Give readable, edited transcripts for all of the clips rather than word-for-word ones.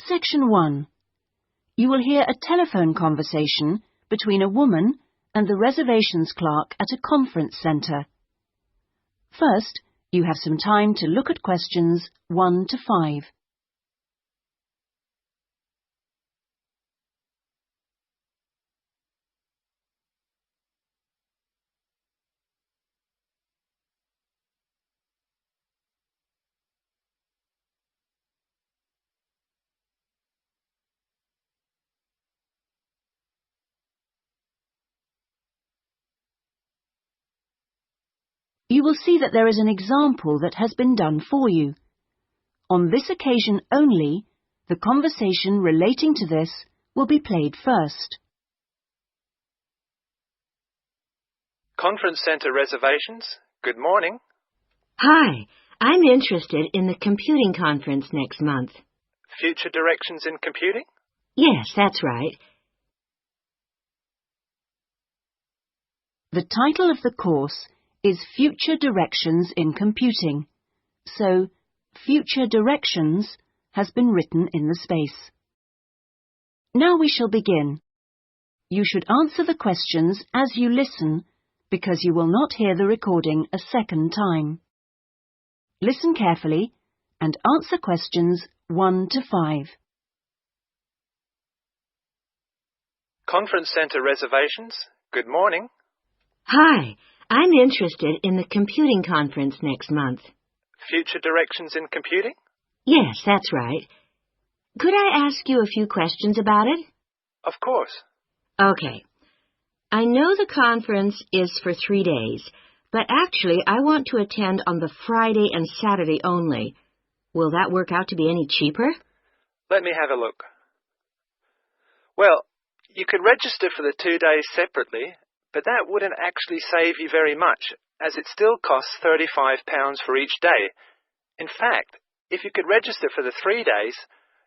Section 1. You will hear a telephone conversation between a woman and the reservations clerk at a conference centre. First, you have some time to look at questions 1 to 5. You will see that there is an example that has been done for you. On this occasion only, the conversation relating to this will be played first. Conference Centre reservations. Good morning. Hi, I'm interested in the computing conference next month. Future directions in computing? Yes, that's right. The title of the course is Future Directions in Computing, so Future Directions has been written in the space. Now we shall begin. You should answer the questions as you listen, because you will not hear the recording a second time. Listen carefully and answer questions 1 to 5. Conference Centre reservations. Good morning. Hi, I'm interested in the computing conference next month. Future directions in computing? Yes, that's right. Could I ask you a few questions about it? Of course. Okay. I know the conference is for 3 days, but actually I want to attend on the Friday and Saturday only. Will that work out to be any cheaper? Let me have a look. Well, you could register for the 2 days separately, but that wouldn't actually save you very much, as it still costs £35 for each day. In fact, if you could register for the 3 days,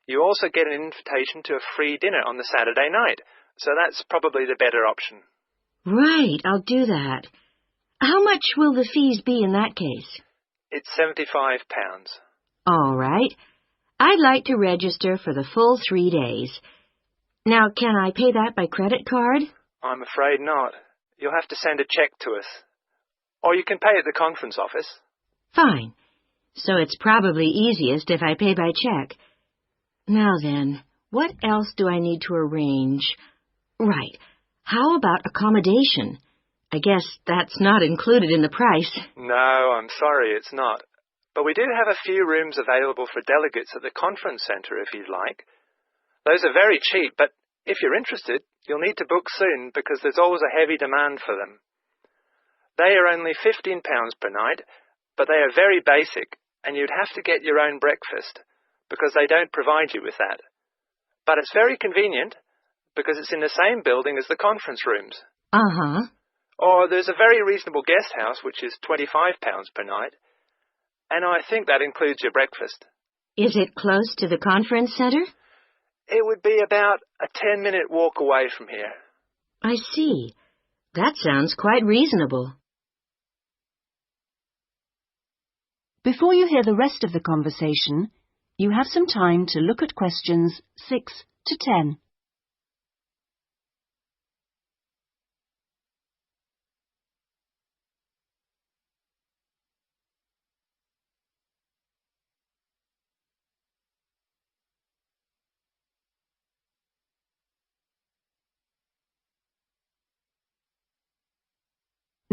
you also get an invitation to a free dinner on the Saturday night, so that's probably the better option. Right, I'll do that. How much will the fees be in that case? It's £75. All right. I'd like to register for the full 3 days. Now, can I pay that by credit card? I'm afraid not. You'll have to send a cheque to us. Or you can pay at the conference office. Fine. So it's probably easiest if I pay by check. Now then, what else do I need to arrange? Right. How about accommodation? I guess that's not included in the price. No, I'm sorry, it's not. But we do have a few rooms available for delegates at the conference centre if you'd like. Those are very cheap, but if you're interested, you'll need to book soon because there's always a heavy demand for them. They are only £15 per night, but they are very basic, and you'd have to get your own breakfast because they don't provide you with that. But it's very convenient because it's in the same building as the conference rooms. Uh-huh. Or there's a very reasonable guest house, which is £25 per night, and I think that includes your breakfast. Is it close to the conference center? It would be about a 10-minute walk away from here. I see. That sounds quite reasonable. Before you hear the rest of the conversation, you have some time to look at questions 6 to 10.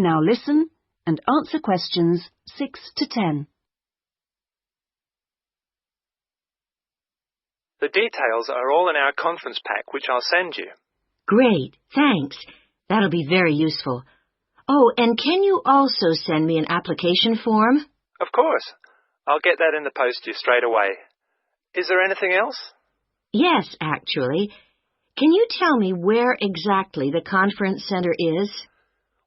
Now listen and answer questions 6 to 10. The details are all in our conference pack, which I'll send you. Great, thanks. That'll be very useful. Oh, and can you also send me an application form? Of course. I'll get that in the post to you straight away. Is there anything else? Yes, actually. Can you tell me where exactly the conference center is?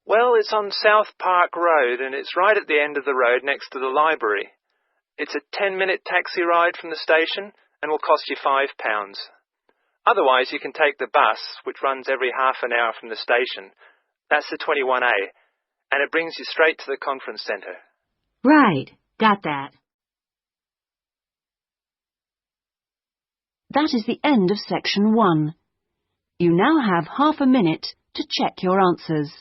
Well, it's on South Park Road, and it's right at the end of the road next to the library. It's a 10-minute taxi ride from the station and will cost you £5. Otherwise, you can take the bus, which runs every half an hour from the station. That's the 21A, and it brings you straight to the conference centre. Right, got that. That is the end of section 1. You now have half a minute to check your answers.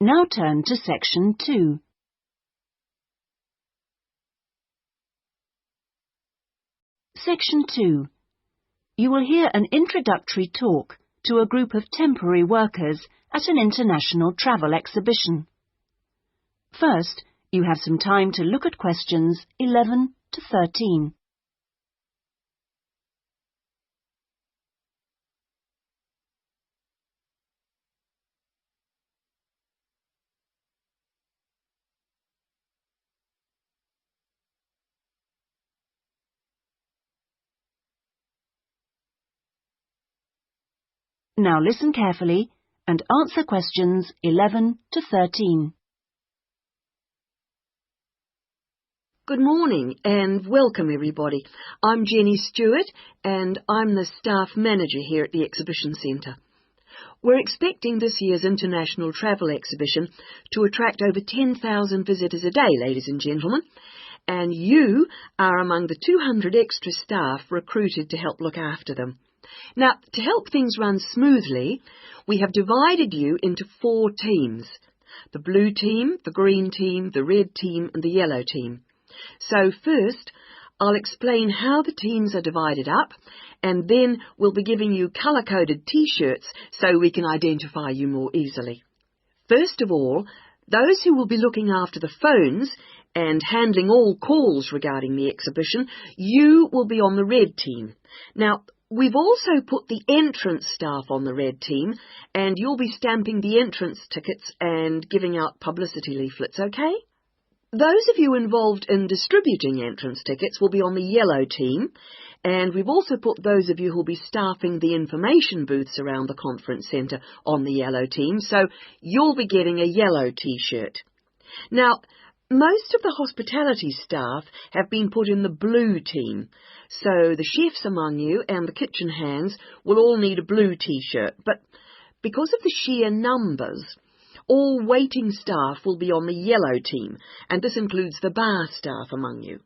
Now turn to section 2. Section 2. You will hear an introductory talk to a group of temporary workers at an international travel exhibition. First, you have some time to look at questions 11 to 13. Now listen carefully and answer questions 11 to 13. Good morning and welcome everybody. I'm Jenny Stewart and I'm the staff manager here at the Exhibition Centre. We're expecting this year's International Travel Exhibition to attract over 10,000 visitors a day, ladies and gentlemen, and you are among the 200 extra staff recruited to help look after them. Now, to help things run smoothly, we have divided you into 4 teams: the blue team, the green team, the red team and the yellow team. So first, I'll explain how the teams are divided up, and then we'll be giving you colour-coded T-shirts so we can identify you more easily. First of all, those who will be looking after the phones and handling all calls regarding the exhibition, you will be on the red team. Now, we've also put the entrance staff on the red team, and you'll be stamping the entrance tickets and giving out publicity leaflets, okay? Those of you involved in distributing entrance tickets will be on the yellow team, and we've also put those of you who'll be staffing the information booths around the conference centre on the yellow team, so you'll be getting a yellow T-shirt. Now, most of the hospitality staff have been put in the blue team, so the chefs among you and the kitchen hands will all need a blue T-shirt, but because of the sheer numbers, all waiting staff will be on the yellow team, and this includes the bar staff among you.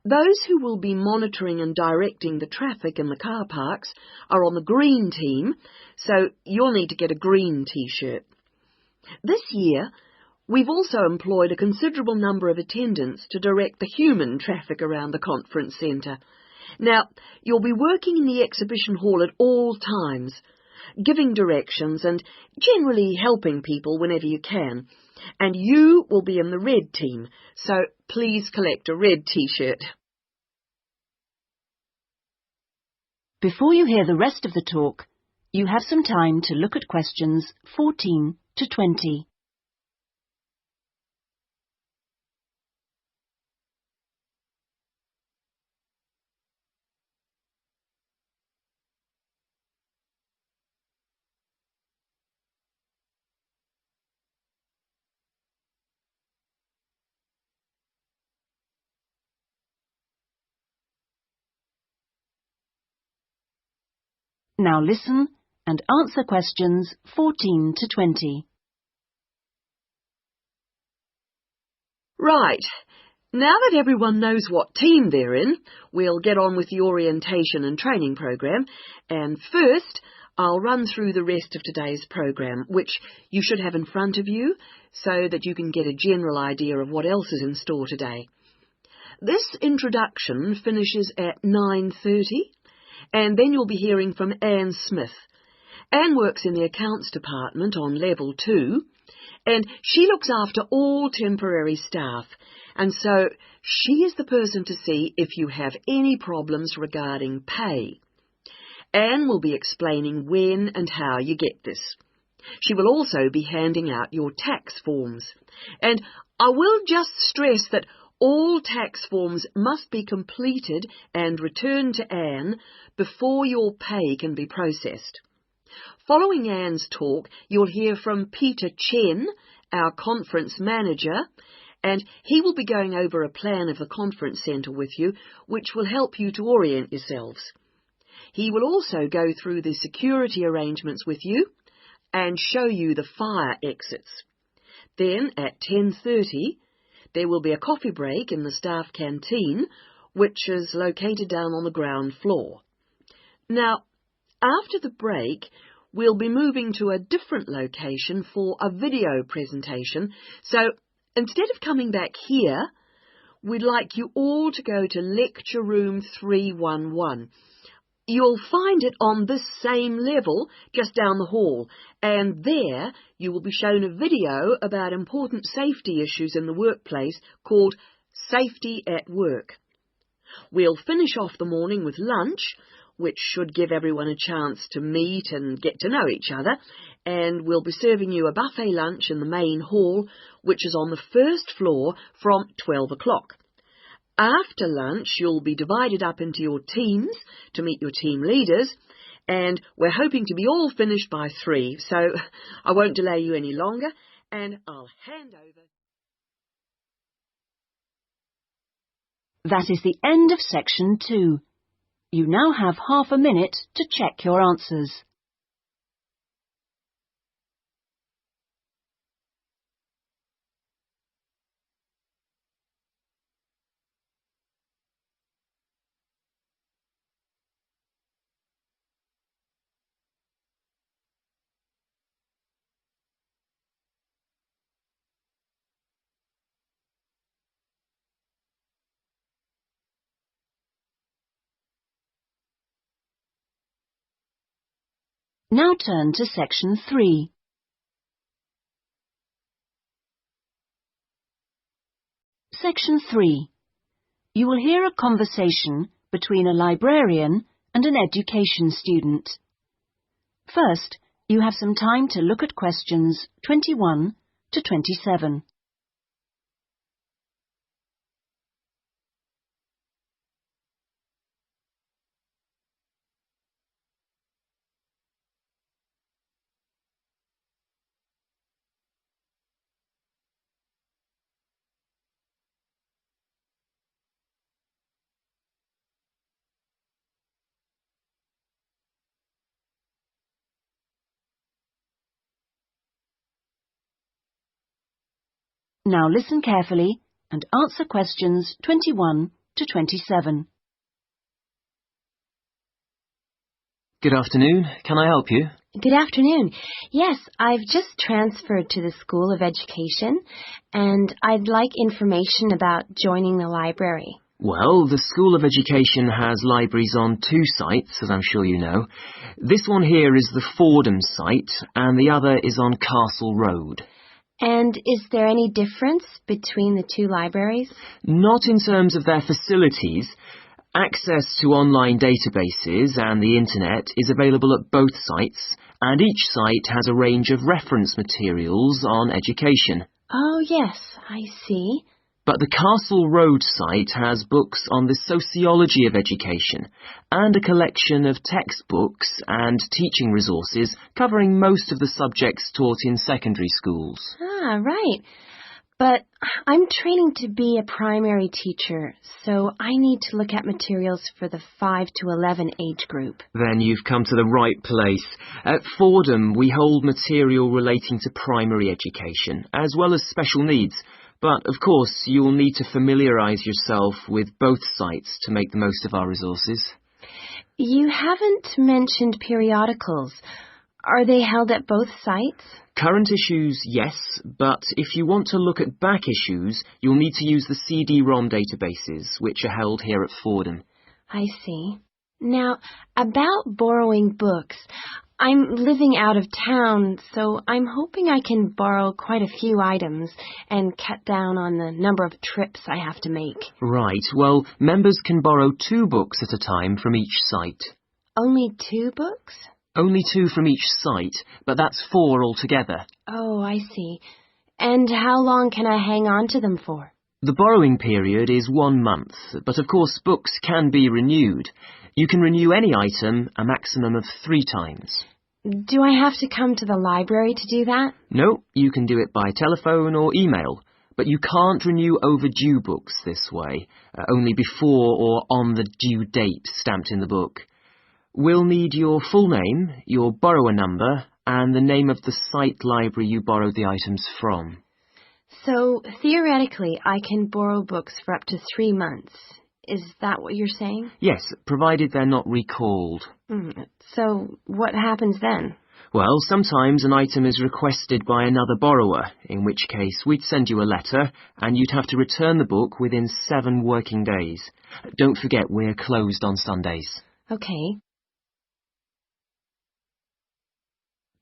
Those who will be monitoring and directing the traffic in the car parks are on the green team, so you'll need to get a green T-shirt. This year, we've also employed a considerable number of attendants to direct the human traffic around the conference centre. Now, you'll be working in the exhibition hall at all times, giving directions and generally helping people whenever you can. And you will be in the red team, so please collect a red T-shirt. Before you hear the rest of the talk, you have some time to look at questions 14 to 20. Now listen and answer questions 14 to 20. Right. Now that everyone knows what team they're in, we'll get on with the orientation and training program. And first, I'll run through the rest of today's program, which you should have in front of you so that you can get a general idea of what else is in store today. This introduction finishes at 9:30, and then you'll be hearing from Anne Smith. Anne works in the accounts department on level 2, and she looks after all temporary staff, and so she is the person to see if you have any problems regarding pay. Anne will be explaining when and how you get this. She will also be handing out your tax forms. And I will just stress that All tax forms must be completed and returned to Anne before your pay can be processed. Following Anne's talk, you'll hear from Peter Chen, our conference manager, and he will be going over a plan of the conference centre with you, which will help you to orient yourselves. He will also go through the security arrangements with you and show you the fire exits. Then, at 10:30, there will be a coffee break in the staff canteen, which is located down on the ground floor. Now, after the break, we'll be moving to a different location for a video presentation, so instead of coming back here, we'd like you all to go to Lecture Room 311. You'll find it on this same level, just down the hall, and there you will be shown a video about important safety issues in the workplace called Safety at Work. We'll finish off the morning with lunch, which should give everyone a chance to meet and get to know each other, and we'll be serving you a buffet lunch in the main hall, which is on the first floor from 12 o'clock. After lunch, you'll be divided up into your teams to meet your team leaders, and we're hoping to be all finished by 3, so I won't delay you any longer, and I'll hand over. That is the end of section 2. You now have half a minute to check your answers. Now turn to section 3. Section 3. You will hear a conversation between a librarian and an education student. First, you have some time to look at questions 21 to 27. Now listen carefully and answer questions 21 to 27. Good afternoon. Can I help you? Good afternoon. Yes, I've just transferred to the School of Education, and I'd like information about joining the library. Well, the School of Education has libraries on 2 sites, as I'm sure you know. This one here is the Fordham site, and the other is on Castle Road. And is there any difference between the 2 libraries? Not in terms of their facilities. Access to online databases and the internet is available at both sites, and each site has a range of reference materials on education. Oh, yes, I see. But the Castle Road site has books on the sociology of education and a collection of textbooks and teaching resources covering most of the subjects taught in secondary schools. Ah, right. But I'm training to be a primary teacher, so I need to look at materials for the 5 to 11 age group. Then you've come to the right place. At Fordham, we hold material relating to primary education, as well as special needs. But, of course, you'll need to familiarise yourself with both sites to make the most of our resources. You haven't mentioned periodicals. Are they held at both sites? Current issues, yes, but if you want to look at back issues, you'll need to use the CD-ROM databases, which are held here at Fordham. I see. Now, about borrowing books, I'm living out of town, so I'm hoping I can borrow quite a few items and cut down on the number of trips I have to make. Right, well, members can borrow 2 books at a time from each site. Only 2 books? Only 2 from each site, but that's 4 altogether. Oh, I see. And how long can I hang on to them for? The borrowing period is 1 month, but of course books can be renewed. You can renew any item a maximum of 3 times. Do I have to come to the library to do that? No, you can do it by telephone or email, but you can't renew overdue books this way, only before or on the due date stamped in the book. We'll need your full name, your borrower number, and the name of the site library you borrowed the items from. So, theoretically, I can borrow books for up to 3 months. Is that what you're saying? Yes, provided they're not recalled. So, what happens then? Well, sometimes an item is requested by another borrower, in which case we'd send you a letter and you'd have to return the book within 7 working days. Don't forget we're closed on Sundays. Okay.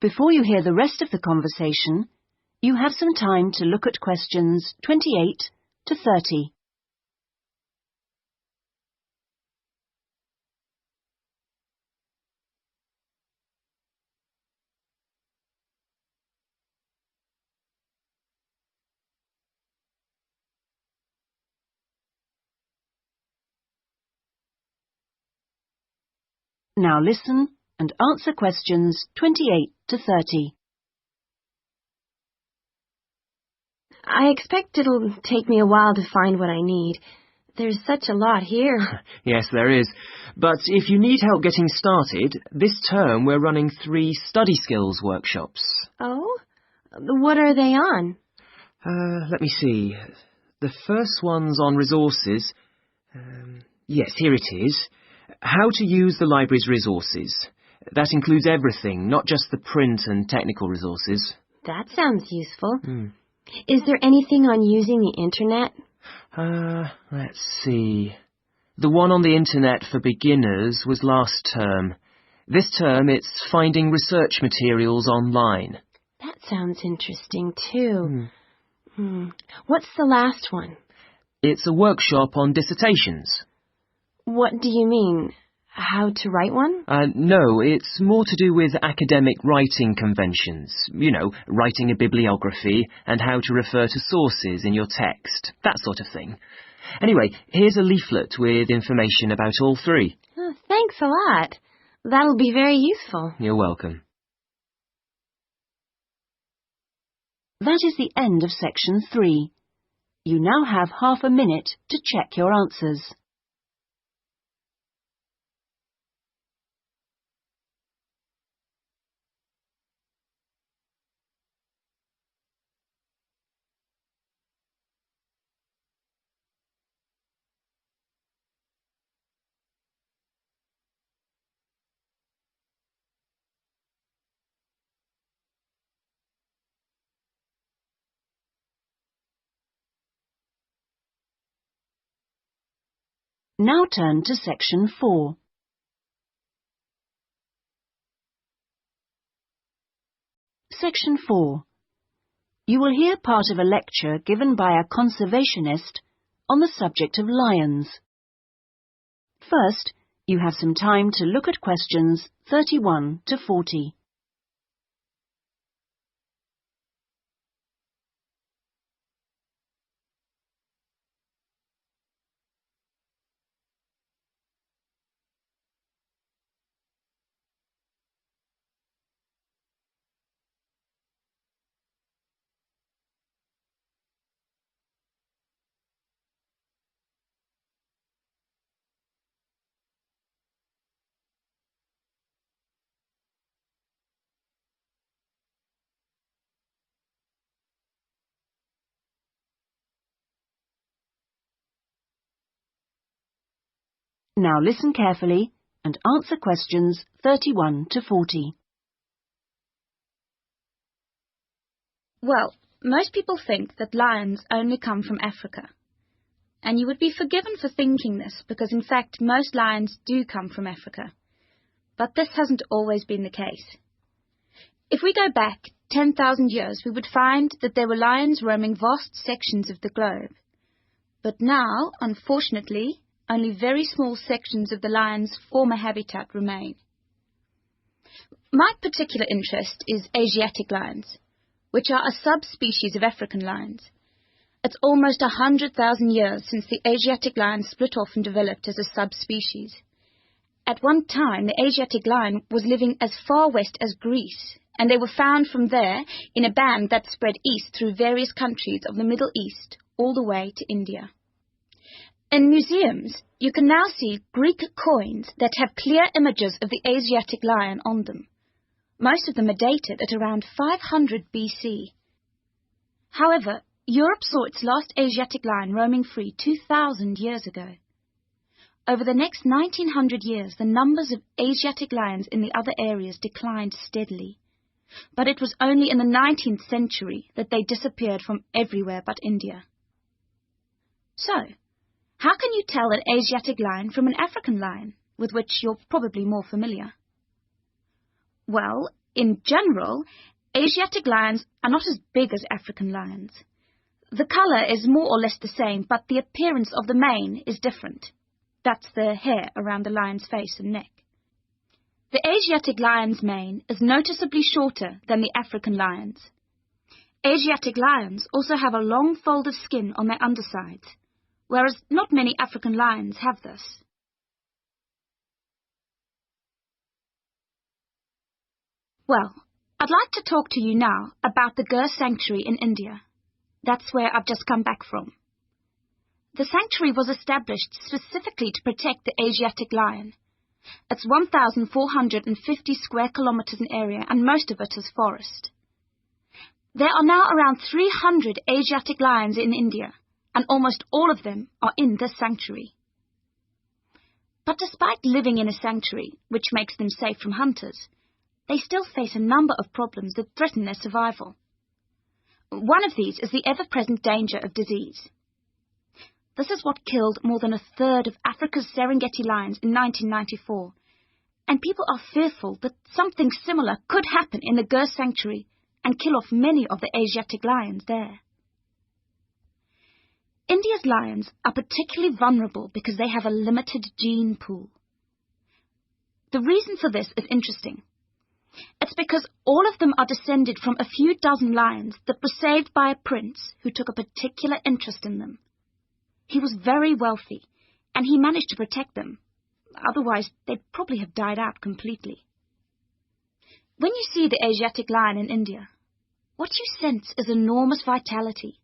Before you hear the rest of the conversation, you have some time to look at questions 28 to 30. Now listen and answer questions 28 to 30. I expect it'll take me a while to find what I need. There's such a lot here. Yes, there is. But if you need help getting started, this term we're running 3 study skills workshops. Oh? What are they on? Let me see. The first one's on resources. Yes, here it is. How to use the library's resources. That includes everything, not just the print and technical resources. That sounds useful. Is there anything on using the internet? Let's see. The one on the internet for beginners was last term. This term it's finding research materials online. That sounds interesting too. What's the last one? It's a workshop on dissertations. What do you mean? How to write one? No, it's more to do with academic writing conventions. You know, writing a bibliography and how to refer to sources in your text, that sort of thing. Anyway, here's a leaflet with information about all 3. Oh, thanks a lot. That'll be very useful. You're welcome. That is the end of section 3. You now have half a minute to check your answers. Now turn to section 4. Section 4. You will hear part of a lecture given by a conservationist on the subject of lions. First, you have some time to look at questions 31 to 40. Now listen carefully and answer questions 31 to 40. Well, most people think that lions only come from Africa. And you would be forgiven for thinking this because, in fact, most lions do come from Africa. But this hasn't always been the case. If we go back 10,000 years, we would find that there were lions roaming vast sections of the globe. But now, unfortunately, only very small sections of the lion's former habitat remain. My particular interest is Asiatic lions, which are a subspecies of African lions. It's almost 100,000 years since the Asiatic lion split off and developed as a subspecies. At one time, the Asiatic lion was living as far west as Greece, and they were found from there in a band that spread east through various countries of the Middle East, all the way to India. In museums, you can now see Greek coins that have clear images of the Asiatic lion on them. Most of them are dated at around 500 BC. However, Europe saw its last Asiatic lion roaming free 2,000 years ago. Over the next 1900 years, the numbers of Asiatic lions in the other areas declined steadily. But it was only in the 19th century that they disappeared from everywhere but India. So, how can you tell an Asiatic lion from an African lion, with which you're probably more familiar? Well, in general, Asiatic lions are not as big as African lions. The colour is more or less the same, but the appearance of the mane is different. That's the hair around the lion's face and neck. The Asiatic lion's mane is noticeably shorter than the African lion's. Asiatic lions also have a long fold of skin on their undersides, whereas not many African lions have this. Well, I'd like to talk to you now about the Gir Sanctuary in India. That's where I've just come back from. The sanctuary was established specifically to protect the Asiatic lion. It's 1,450 square kilometers in area, and most of it is forest. There are now around 300 Asiatic lions in India, and almost all of them are in this sanctuary. But despite living in a sanctuary, which makes them safe from hunters, they still face a number of problems that threaten their survival. One of these is the ever-present danger of disease. This is what killed more than a third of Africa's Serengeti lions in 1994, and people are fearful that something similar could happen in the Gir Sanctuary and kill off many of the Asiatic lions there. India's lions are particularly vulnerable because they have a limited gene pool. The reason for this is interesting. It's because all of them are descended from a few dozen lions that were saved by a prince who took a particular interest in them. He was very wealthy, and he managed to protect them. Otherwise, they'd probably have died out completely. When you see the Asiatic lion in India, what you sense is enormous vitality.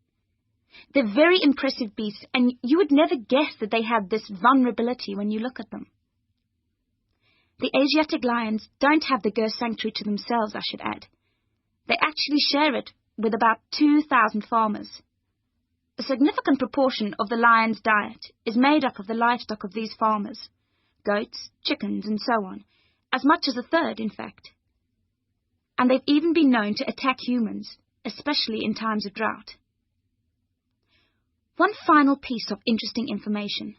They're very impressive beasts, and you would never guess that they had this vulnerability when you look at them. The Asiatic lions don't have the Gir Sanctuary to themselves, I should add. They actually share it with about 2,000 farmers. A significant proportion of the lion's diet is made up of the livestock of these farmers, goats, chickens, and so on, as much as a third, in fact. And they've even been known to attack humans, especially in times of drought. One final piece of interesting information.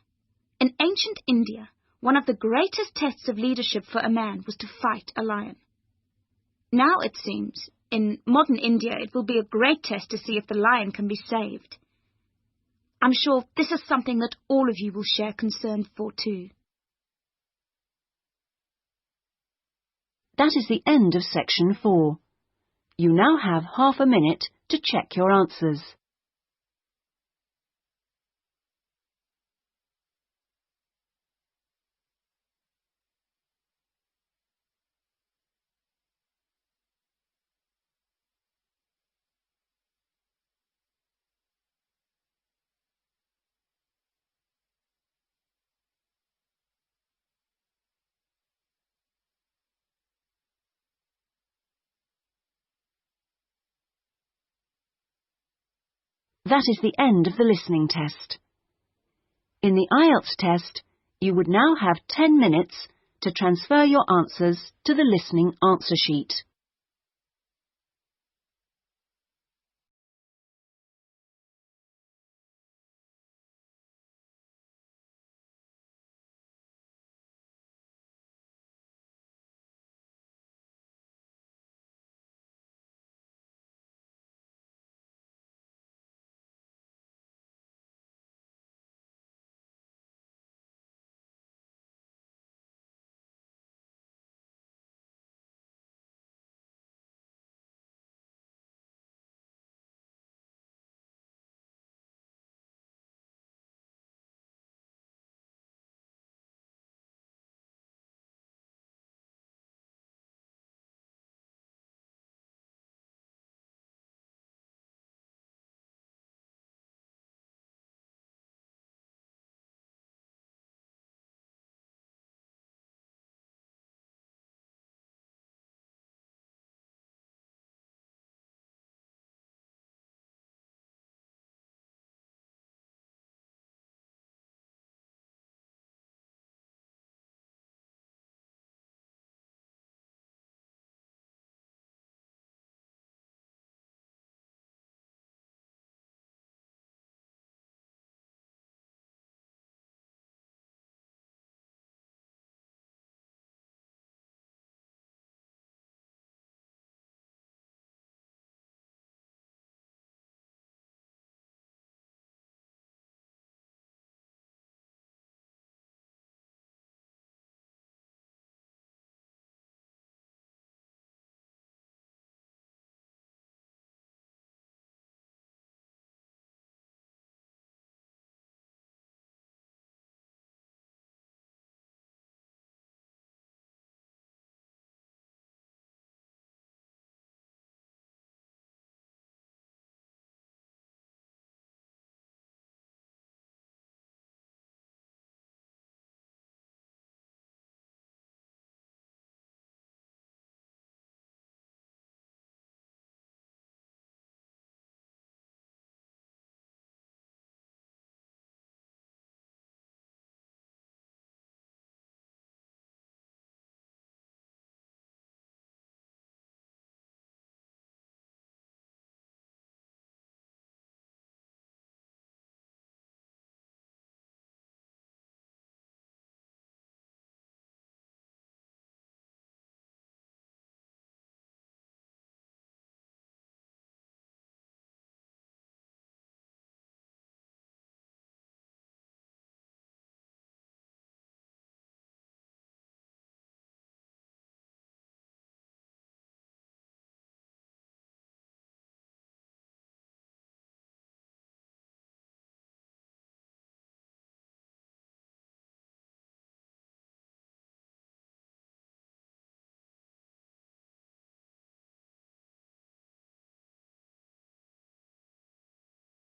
In ancient India, one of the greatest tests of leadership for a man was to fight a lion. Now, it seems, in modern India, it will be a great test to see if the lion can be saved. I'm sure this is something that all of you will share concern for too. That is the end of section 4. You now have half a minute to check your answers. That is the end of the listening test. In the IELTS test, you would now have 10 minutes to transfer your answers to the listening answer sheet.